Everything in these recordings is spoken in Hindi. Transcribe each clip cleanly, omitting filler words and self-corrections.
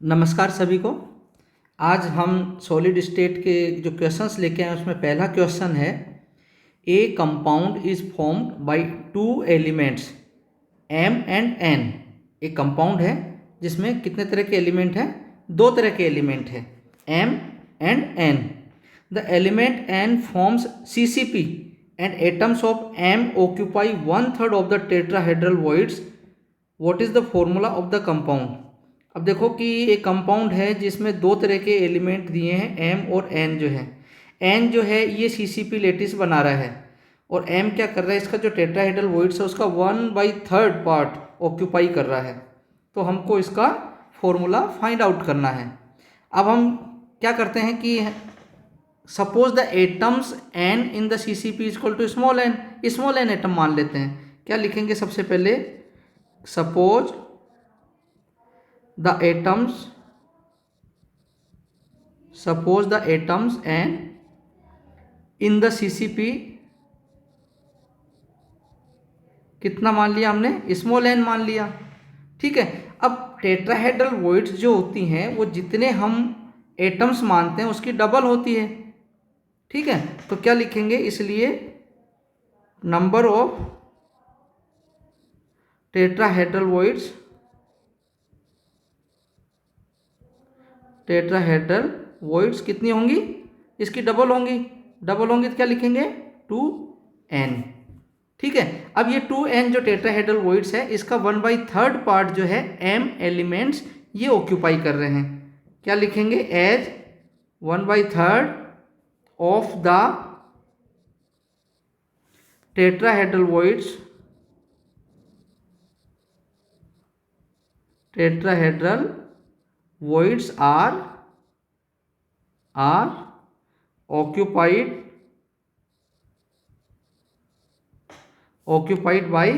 नमस्कार सभी को। आज हम सॉलिड स्टेट के जो क्वेश्चंस लेके आए उसमें पहला क्वेश्चन है, a compound is formed by two elements M and N. एक कंपाउंड है जिसमें कितने तरह के एलिमेंट हैं? दो तरह के एलिमेंट हैं, M and N. The element N forms CCP and atoms of M occupy 1/3 of the tetrahedral voids. What is the formula of the compound? अब देखो कि एक कंपाउंड है जिसमें दो तरह के एलिमेंट दिए हैं, एम और एन जो है। एन जो है ये CCP लेटिस बना रहा है और एम क्या कर रहा है, इसका जो टेट्राहेड्रल वॉइड्स है उसका 1/3 पार्ट ऑक्यूपाई कर रहा है। तो हमको इसका फॉर्मूला फाइंड आउट करना है। अब हम क्या करते हैं कि suppose the atoms N in the CCP is equal to small N atom मान लेते हैं। क्या लिखेंगे सबसे पहले? सपोज the atoms and in the CCP कितना मान लिया हमने? स्मॉल एन मान लिया। ठीक है। अब टेट्राहेड्रल वॉइड्स जो होती हैं वो जितने हम एटम्स मानते हैं उसकी डबल होती है। ठीक है, तो क्या लिखेंगे? इसलिए नंबर ऑफ टेट्राहेड्रल वॉइड्स कितनी होंगी? इसकी डबल होंगी। डबल होंगी तो क्या लिखेंगे? 2n। ठीक है। अब ये 2n जो टेट्राहेड्रल वॉइड्स है इसका 1/3 पार्ट जो है m एलिमेंट्स ये ऑक्यूपाई कर रहे हैं। क्या लिखेंगे? As 1/3 of the tetrahedral voids are occupied by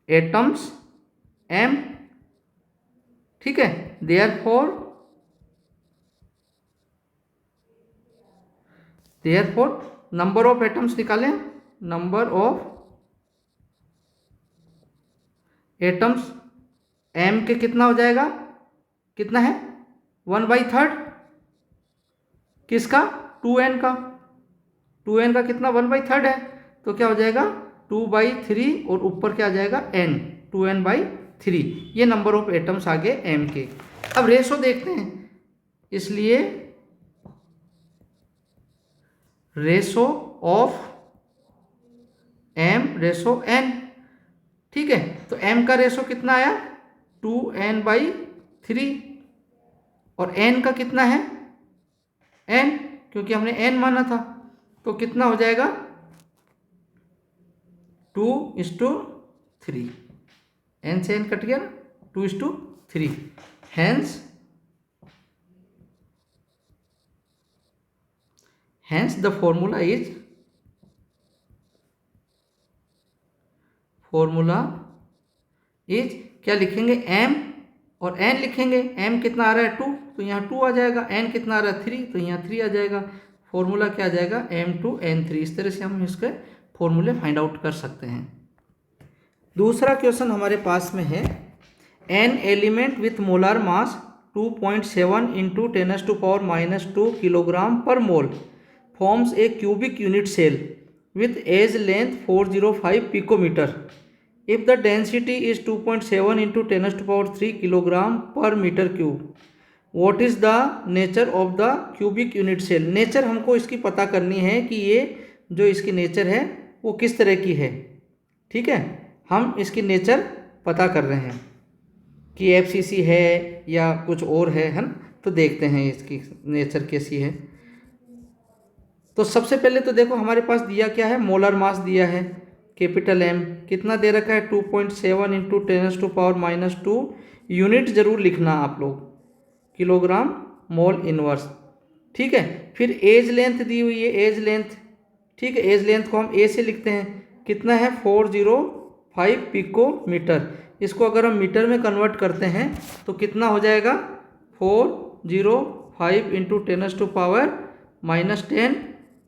atoms m। ठीक है। therefore नंबर ऑफ एटम्स निकालें। नंबर ऑफ एटम्स m के कितना हो जाएगा? कितना है? 1/3 किसका? 2n का। 2n का कितना? 1/3 है। तो क्या हो जाएगा? 2/3 और ऊपर क्या आ जाएगा? n, 2n/3। ये नंबर ऑफ एटम्स आ गए m के। अब रेशो देखते हैं, इसलिए ratio of m ratio n। ठीक है, तो m का रेशो कितना आया? 2n/3 और n का कितना है? n, क्योंकि हमने n माना था। तो कितना हो जाएगा? 2:3। n से n कट गया ना, 2:3। hence the formula is क्या लिखेंगे? m और n लिखेंगे। m कितना आ रहा है? 2, तो यहाँ 2 आ जाएगा। n कितना आ रहा है? 3, तो यहाँ 3 आ जाएगा। फॉर्मूला क्या आ जाएगा? m2n3। इस तरह से हम इसके फॉर्मूले फाइंड आउट कर सकते हैं। दूसरा क्वेश्चन हमारे पास में है, an element with molar mass 2.7 × 10⁻² kilogram per mole forms a cubic unit cell with edge length 405 picometer. If the density is 2.7 × 10⁻³ kilogram per meter cube, what is the nature of the cubic unit cell? Nature हमको इसकी पता करनी है कि ये जो इसकी नेचर है वो किस तरह की है। ठीक है, हम इसकी नेचर पता कर रहे हैं कि FCC है या कुछ और है ना। तो देखते हैं इसकी नेचर कैसी है। तो सबसे पहले तो देखो हमारे पास दिया क्या है? मोलर मास दिया है कैपिटल M। कितना दे रखा है? 2.7 × 10⁻²। यूनिट जरूर लिखना आप लोग, किलोग्राम मोल इनवर्स। ठीक है। फिर एज लेंथ दी हुई है, एज लेंथ। ठीक है, एज लेंथ को हम A से लिखते हैं। कितना है? 405 पिकोमीटर। इसको अगर हम मीटर में कन्वर्ट करते हैं तो कितना हो जाएगा? 405 × 10⁻⁻10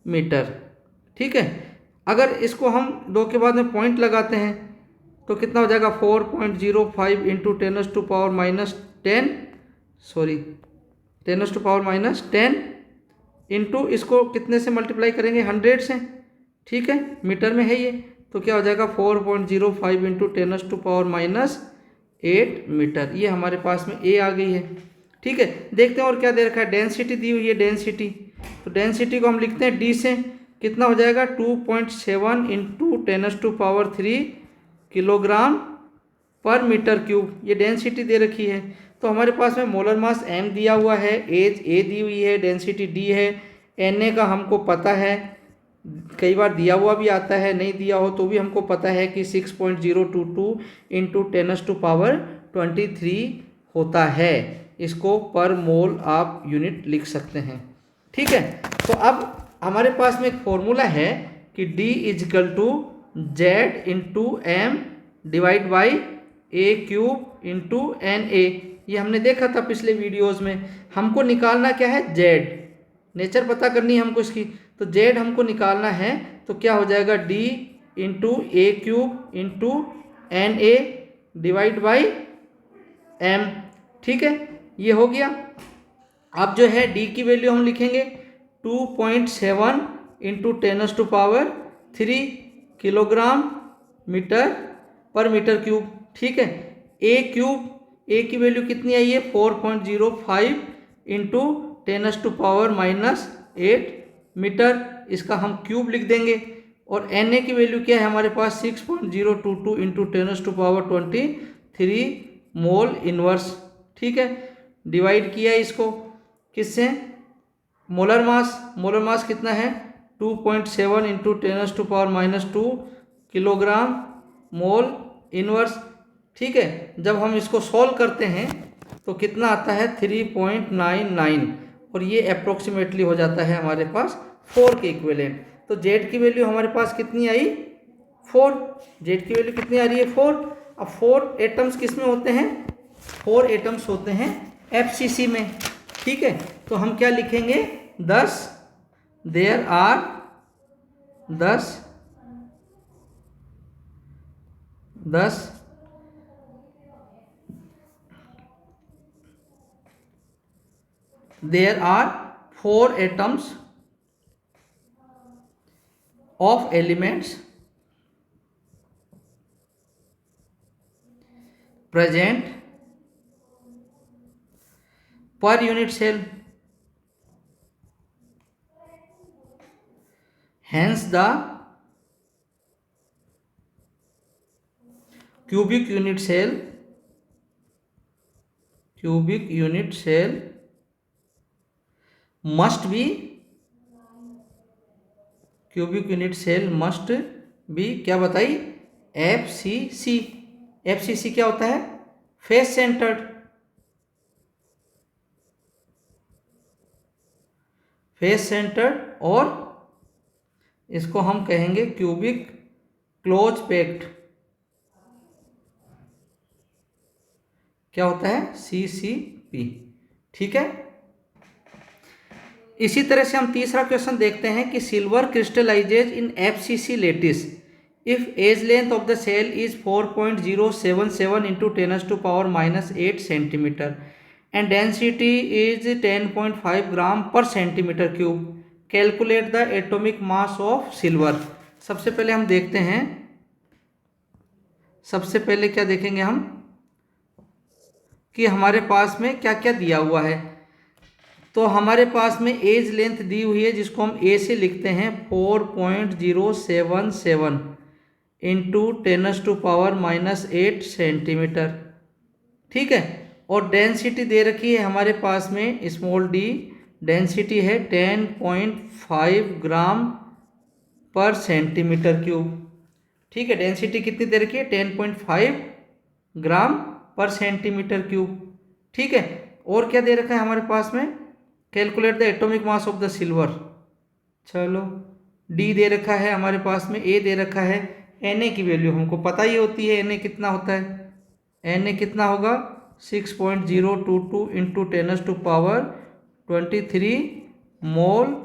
मीटर। ठीक है। अगर इसको हम 2 के बाद में पॉइंट लगाते हैं तो कितना हो जाएगा 4.05 इंटू 10⁻⁻10 सॉरी 10⁻⁻10 इंटू इसको कितने से मल्टीप्लाई करेंगे 100 से, ठीक है, मीटर में है ये, तो क्या हो जाएगा 4.05 इंटू 10⁻⁻8 मीटर। ये हमारे पास में ए आ गई है, ठीक है। देखते हैं और क्या दे रखा है, डेंसिटी दी हुई है डेंसिटी, तो डेंसिटी को हम लिखते हैं डी से, कितना हो जाएगा 2.7 इंटू 10⁻³ किलोग्राम पर मीटर क्यूब, ये डेंसिटी दे रखी है। तो हमारे पास में मोलर मास m दिया हुआ है, एज ए दी हुई है, डेंसिटी d है, Na का हमको पता है, कई बार दिया हुआ भी आता है, नहीं दिया हो तो भी हमको पता है कि 6.022 इंटू 10⁻23 होता है। इसको पर मोल आप यूनिट लिख सकते हैं, ठीक है। तो अब हमारे पास में एक फॉर्मूला है कि D equal to Z into M divide by A cube into NA, ये हमने देखा था पिछले वीडियोस में। हमको निकालना क्या है, जेड, नेचर पता करनी है हमको इसकी, तो जेड हमको निकालना है, तो क्या हो जाएगा D into A cube into NA divide by M, ठीक है, ये हो गया। अब जो है D की वैल्यू हम लिखेंगे 2.7 इंटू 10⁻³ किलोग्राम मीटर पर मीटर क्यूब, ठीक है। ए क्यूब, ए की वैल्यू कितनी आई है 4.05 इंटू 10⁻⁻8 मीटर, इसका हम क्यूब लिख देंगे। और Na की वैल्यू क्या है हमारे पास 6.022 इंटू 10⁻23 मोल इनवर्स, ठीक है। डिवाइड किया इसको किससे, मोलर मास, मोलर मास कितना है 2.7 इंटू 10⁻⁻2 किलोग्राम मोल इनवर्स, ठीक है। जब हम इसको सॉल्व करते हैं तो कितना आता है 3.99, और ये अप्रोक्सीमेटली हो जाता है हमारे पास 4 के इक्विवेलेंट। तो जेड की वैल्यू हमारे पास कितनी आई 4, जेड की वैल्यू कितनी आ रही है 4। अब 4 एटम्स किस में होते हैं, 4 एटम्स होते हैं FCC में, ठीक है। तो हम क्या लिखेंगे 10, there are 10 there are 4 atoms of elements present per unit cell, hence the cubic unit cell must be, cubic unit cell must be क्या बताई FCC, FCC क्या होता है फेस सेंटर्ड, और इसको हम कहेंगे क्यूबिक क्लोज पैक्ड, क्या होता है CCP, ठीक है। इसी तरह से हम तीसरा क्वेश्चन देखते हैं कि silver crystallizes in FCC lattice if edge length of the cell is 4.077 into 10⁻⁻8 centimetre and density is 10.5 gram per centimetre cube, calculate the atomic mass of silver. सबसे पहले हम देखते हैं, सबसे पहले क्या देखेंगे हम कि हमारे पास में क्या क्या दिया हुआ है। तो हमारे पास में एज लेंथ दी हुई है जिसको हम ए से लिखते हैं 4.077 इंटू 10⁻⁻8 सेंटीमीटर, ठीक है। और डेंसिटी दे रखी है हमारे पास में स्मॉल डी, डेंसिटी है 10.5 ग्राम पर सेंटीमीटर क्यूब, ठीक है। डेंसिटी कितनी दे रखी है 10.5 ग्राम पर सेंटीमीटर क्यूब, ठीक है। और क्या दे रखा है हमारे पास में, calculate the atomic mass of the silver, चलो डी दे रखा है हमारे पास में, ए दे रखा है, Na की वैल्यू हमको पता ही होती है, Na कितना होता है, Na कितना होगा 6.022 इंटू 10⁻23 मोल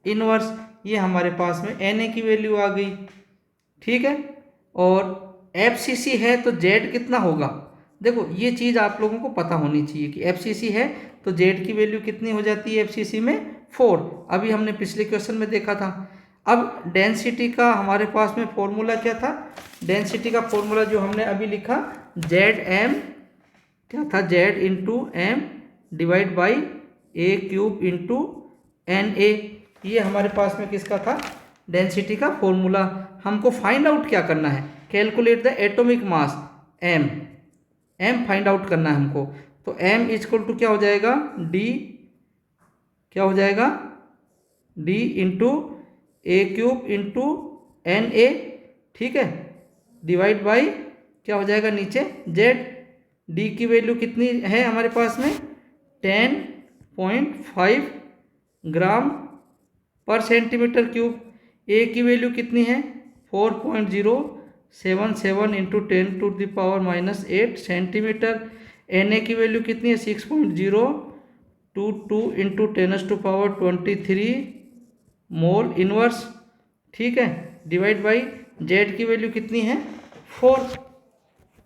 इनवर्स, ये हमारे पास में Na की वैल्यू आ गई, ठीक है। और FCC है तो Z कितना होगा। देखो ये चीज़ आप लोगों को पता होनी चाहिए कि FCC है तो Z की वैल्यू कितनी हो जाती है FCC में 4। अभी हमने पिछले क्वेश्चन में देखा था। अब डेंसिटी का हमारे पास में फॉर्मूला क्या था। डेंसिटी का फॉर्मूला जो हमने अभी लिखा ZM क्या था, Z into M divide by A cube into NA। ये हमारे पास में किसका था, डेंसिटी का फॉर्मूला। हमको फाइंड आउट क्या करना है, calculate the atomic mass M find out करना है हमको। तो M इक्वल टू क्या हो जाएगा, D क्या हो जाएगा, D इंटू ए क्यूब इंटू NA, ठीक है, डिवाइड बाई क्या हो जाएगा नीचे Z। D की वैल्यू कितनी है हमारे पास में 10.5 gram per centimetre cube. A की वैल्यू कितनी है 4.077 इंटू 10⁻⁻8 सेंटीमीटर। Na की वैल्यू कितनी है 6.022 इंटू 10⁻23 मोल इनवर्स, ठीक है, डिवाइड बाई Z की वैल्यू कितनी है 4,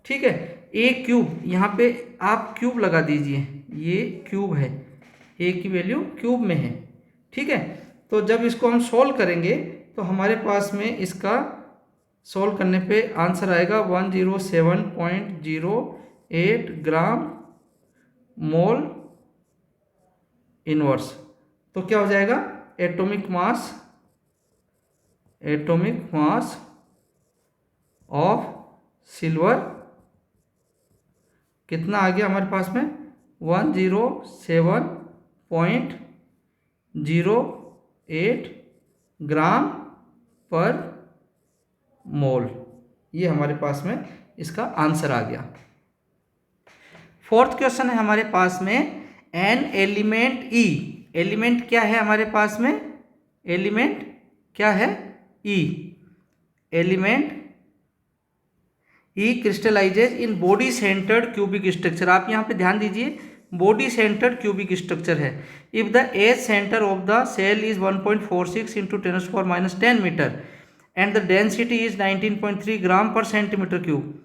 ठीक है। A क्यूब, यहाँ पे आप क्यूब लगा दीजिए, ये क्यूब है, A की वैल्यू क्यूब में है, ठीक है। तो जब इसको हम सॉल्व करेंगे तो हमारे पास में इसका सॉल्व करने पे आंसर आएगा 107.08 ग्राम मोल इनवर्स। तो क्या हो जाएगा, एटॉमिक मास ऑफ सिल्वर कितना आ गया हमारे पास में 107.08 ग्राम पर मोल। ये हमारे पास में इसका आंसर आ गया। फोर्थ क्वेश्चन है हमारे पास में एन एलिमेंट E। एलिमेंट क्या है हमारे पास में, एलिमेंट क्या है E। Element E crystallizes in body centred cubic structure. आप यहाँ पे ध्यान दीजिए, बॉडी सेंटर्ड क्यूबिक स्ट्रक्चर है। If the edge centre of the cell is 1.46 into 10⁻10 metre and the density is 19.3 gram per centimetre cube,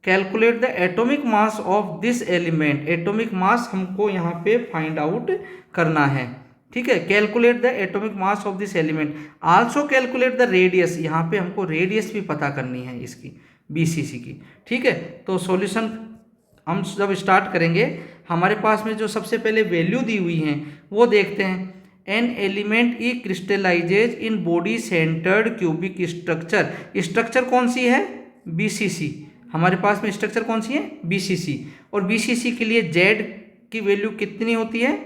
calculate the atomic mass of this element. Atomic mass हमको यहाँ पे फाइंड आउट करना है, ठीक है। Calculate the atomic mass of this element, also calculate the radius. यहाँ पे हमको रेडियस भी पता करनी है इसकी, BCC की, ठीक है। तो सॉल्यूशन हम जब स्टार्ट करेंगे, हमारे पास में जो सबसे पहले वैल्यू दी हुई हैं वो देखते हैं। An element E crystallizes in body centred cubic structure. Structure कौन सी है, BCC। हमारे पास में स्ट्रक्चर कौन सी है, BCC। और BCC के लिए Z की वैल्यू कितनी होती है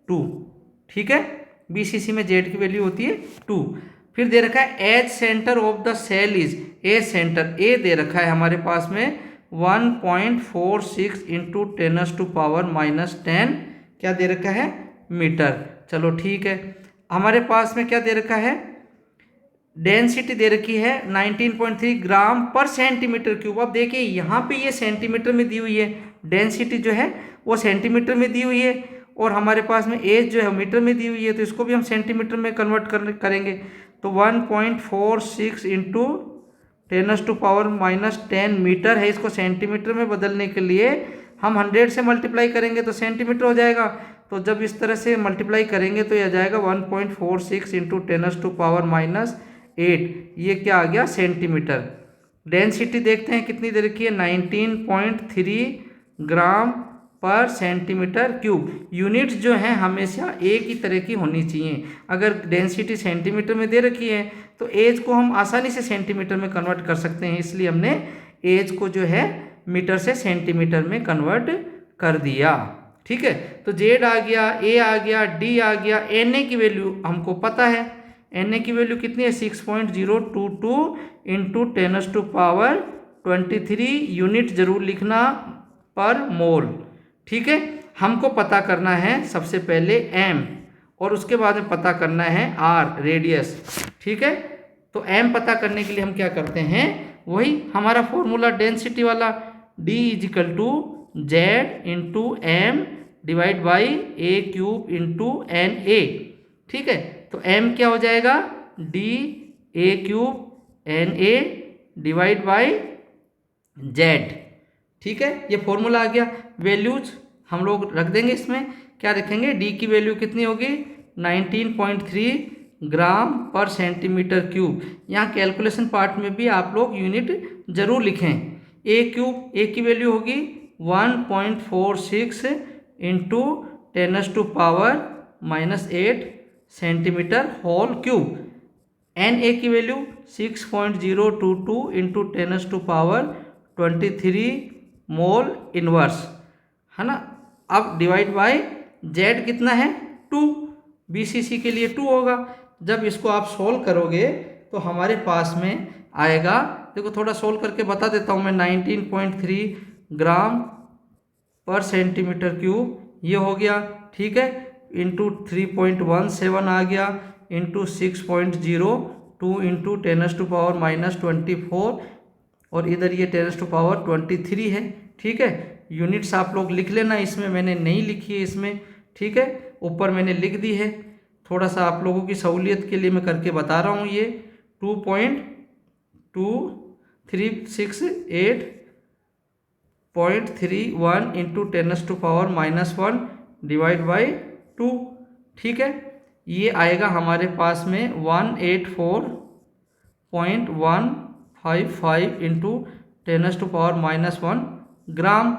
2, ठीक है। BCC में Z की वैल्यू होती है 2। फिर दे रखा है edge centre of the cell is, edge centre A दे रखा है हमारे पास में 1.46 इंटू 10⁻⁻10 क्या दे रखा है मीटर। चलो ठीक है। हमारे पास में क्या दे रखा है, डेंसिटी दे रखी है 19.3 ग्राम पर सेंटीमीटर क्यूब। अब देखिए यहाँ पे ये सेंटीमीटर में दी हुई है, डेंसिटी जो है वो सेंटीमीटर में दी हुई है, और हमारे पास में एज जो है मीटर में दी हुई है, तो इसको भी हम सेंटीमीटर में कन्वर्ट करेंगे। तो 1.46 इंटू 10⁻⁻10 मीटर है, इसको सेंटीमीटर में बदलने के लिए हम 100 से मल्टीप्लाई करेंगे तो सेंटीमीटर हो जाएगा। तो जब इस तरह से मल्टीप्लाई करेंगे तो यह जाएगा 1.46 इंटू 10⁻⁸, ये क्या आ गया सेंटीमीटर। डेंसिटी देखते हैं कितनी दे रखी है 19.3 gram per centimetre cube. Units जो हैं हमेशा एक ही तरह की होनी चाहिए। अगर डेंसिटी सेंटीमीटर में दे रखी है तो एज को हम आसानी से सेंटीमीटर में कन्वर्ट कर सकते हैं, इसलिए हमने एज को जो है मीटर से सेंटीमीटर में कन्वर्ट कर दिया, ठीक है। तो Z आ गया, A आ गया, D आ गया। Na की वैल्यू हमको पता है, Na की वैल्यू कितनी है 6.022 इंटू 10⁻23 यूनिट जरूर लिखना पर मोल, ठीक है। हमको पता करना है सबसे पहले M और उसके बाद में पता करना है R रेडियस, ठीक है। तो M पता करने के लिए हम क्या करते हैं, वही हमारा फॉर्मूला डेंसिटी वाला D equal to Z into M divide by A cube into NA, ठीक है। तो M क्या हो जाएगा D A cube NA divide by Z. ठीक है, ये फॉर्मूला आ गया। वैल्यूज हम लोग रख देंगे इसमें, क्या रखेंगे, डी की वैल्यू कितनी होगी 19.3 ग्राम पर सेंटीमीटर क्यूब। यहाँ कैलकुलेशन पार्ट में भी आप लोग यूनिट जरूर लिखें। ए क्यूब, ए की वैल्यू होगी 1.46 into 10⁻⁻8 centimetre whole cube. N A की वैल्यू 6.022 इंटू 10⁻23 मोल इनवर्स, है ना। अब डिवाइड बाय जेड कितना है 2, बीसीसी के लिए 2 होगा। जब इसको आप सोल्व करोगे तो हमारे पास में आएगा, देखो थोड़ा सोल्व करके बता देता हूँ मैं, 19.3 ग्राम पर सेंटीमीटर क्यूब ये हो गया, ठीक है, इंटू 3.17 आ गया, इंटू 6.02 इंटू 10⁻⁻24, और इधर ये 10⁻23 है। ठीक है, यूनिट्स आप लोग लिख लेना, इसमें मैंने नहीं लिखी है इसमें, ठीक है, ऊपर मैंने लिख दी है। थोड़ा सा आप लोगों की सहूलियत के लिए मैं करके बता रहा हूँ। ये 2.2368.31 इंटू 10⁻⁻1 डिवाइड बाई 2। ठीक है, ये आएगा हमारे पास में 184.155 इंटू 10⁻⁻1 ग्राम।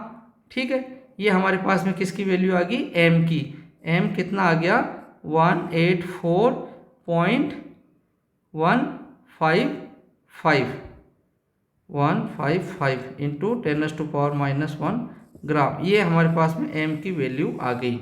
ठीक है, ये हमारे पास में किसकी वैल्यू आ गई, एम की। एम कितना आ गया 184.155 इंटू 10⁻⁻1 ग्राम। ये हमारे पास में एम की वैल्यू आ गई।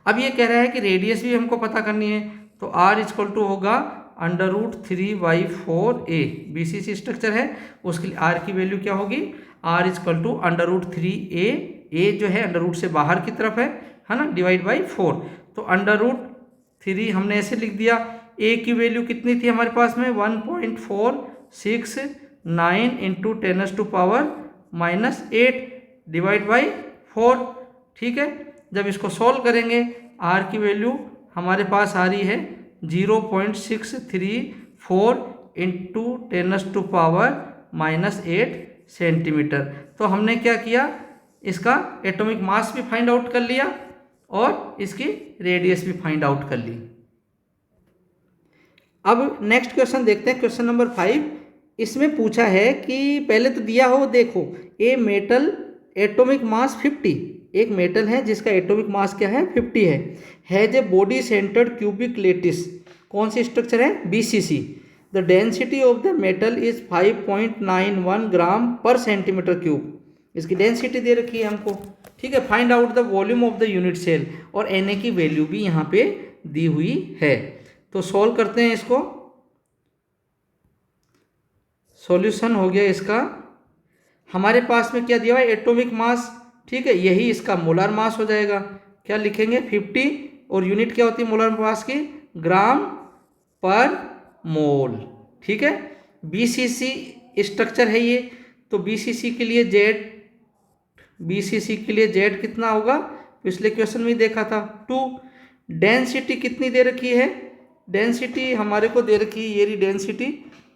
अब ये कह रहा है कि रेडियस भी हमको पता करनी है, तो आर इक्वल टू होगा √3/4a। बीसीसी स्ट्रक्चर है, उसके लिए आर की वैल्यू क्या होगी, आर इक्वल टू √3a, ए जो है अंडर रूट से बाहर की तरफ है ना, डिवाइड बाई 4। तो √3 हमने ऐसे लिख दिया। ए की वैल्यू कितनी थी हमारे पास में 1.469 इंटू 10⁻⁻8 डिवाइड बाई 4। ठीक है, जब इसको सॉल्व करेंगे आर की वैल्यू हमारे पास आ रही है 0.634 इंटू 10⁻⁻8 सेंटीमीटर। तो हमने क्या किया, इसका एटॉमिक मास भी फाइंड आउट कर लिया और इसकी रेडियस भी फाइंड आउट कर ली। अब नेक्स्ट क्वेश्चन देखते हैं, क्वेश्चन नंबर 5। इसमें पूछा है कि पहले तो दिया हो, देखो ए मेटल एटॉमिक मास 50, एक मेटल है जिसका एटॉमिक मास क्या है 50 है, has a body centred cubic lattice. कौन सी स्ट्रक्चर है, BCC. The density of the metal is 5.91 gram per centimetre cube. इसकी डेंसिटी दे रखी है हमको, ठीक है। Find out the volume of the unit cell, और एन ए की वैल्यू भी यहाँ पे दी हुई है। तो सॉल्व करते हैं इसको। सॉल्यूशन हो गया इसका, हमारे पास में क्या दिया हुआ है एटॉमिक मास, ठीक है, यही इसका मोलर मास हो जाएगा। क्या लिखेंगे 50, और यूनिट क्या होती है मोलर मास की, ग्राम पर मोल। ठीक है, बीसीसी स्ट्रक्चर है ये, तो बीसीसी के लिए जेड, बीसीसी के लिए जेड कितना होगा, पिछले क्वेश्चन में देखा था 2। डेंसिटी कितनी दे रखी है, डेंसिटी हमारे को दे रखी है, ये रही density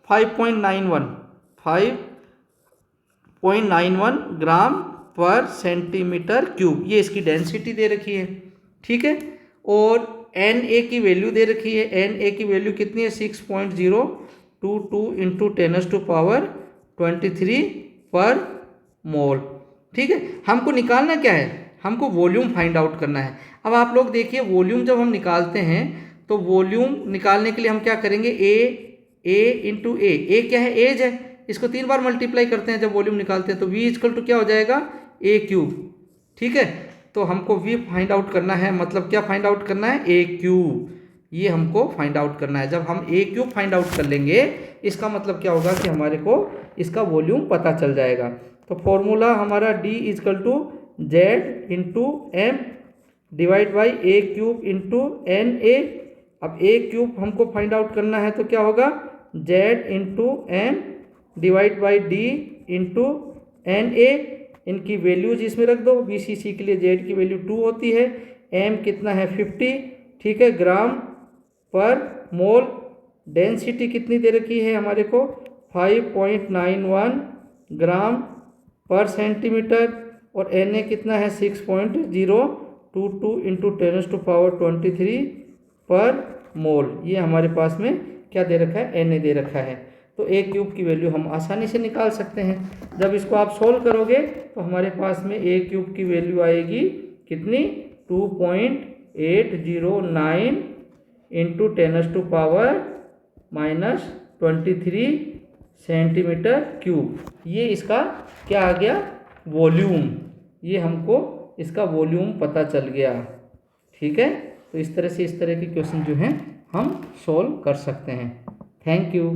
5.91 gram per centimetre cube, ये इसकी डेंसिटी दे रखी है। ठीक है, और एन ए की वैल्यू दे रखी है, एन ए की वैल्यू कितनी है 6.022 इंटू 10⁻23 पर मोल। ठीक है, हमको निकालना क्या है, हमको वॉल्यूम फाइंड आउट करना है। अब आप लोग देखिए, वॉल्यूम जब हम निकालते हैं तो वॉल्यूम निकालने के लिए हम क्या करेंगे, ए इंटू ए क्या है, एज है, इसको 3 बार मल्टीप्लाई करते हैं जब वॉल्यूम निकालते हैं, तो v इक्वल टू क्या हो जाएगा ए क्यूब। ठीक है, तो हमको v फाइंड आउट करना है, मतलब क्या फाइंड आउट करना है, ए क्यूब, ये हमको फाइंड आउट करना है। जब हम ए क्यूब फाइंड आउट कर लेंगे, इसका मतलब क्या होगा कि हमारे को इसका वॉल्यूम पता चल जाएगा। तो फॉर्मूला हमारा d equal to Z into M divide by A cube into N A. अब ए क्यूब हमको फाइंड आउट करना है, तो क्या होगा Z into M divide by D into N A. इनकी वैल्यूज इसमें रख दो, बीसीसी के लिए जेड की वैल्यू 2 होती है, एम कितना है 50, ठीक है, ग्राम पर मोल। डेंसिटी कितनी दे रखी है हमारे को 5.91 ग्राम पर सेंटीमीटर और Na कितना है 6.022 इंटू 10⁻23 पर मोल। ये हमारे पास में क्या दे रखा है, Na दे रखा है। तो A क्यूब की वैल्यू हम आसानी से निकाल सकते हैं। जब इसको आप सोल्व करोगे तो हमारे पास में A क्यूब की वैल्यू आएगी कितनी, 2.809 इंटू 10⁻⁻23 सेंटीमीटर क्यूब। ये इसका क्या आ गया, वॉल्यूम। ये हमको इसका वॉल्यूम पता चल गया। ठीक है, तो इस तरह से इस तरह के क्वेश्चन जो हैं हम सोल्व कर सकते हैं। Thank you.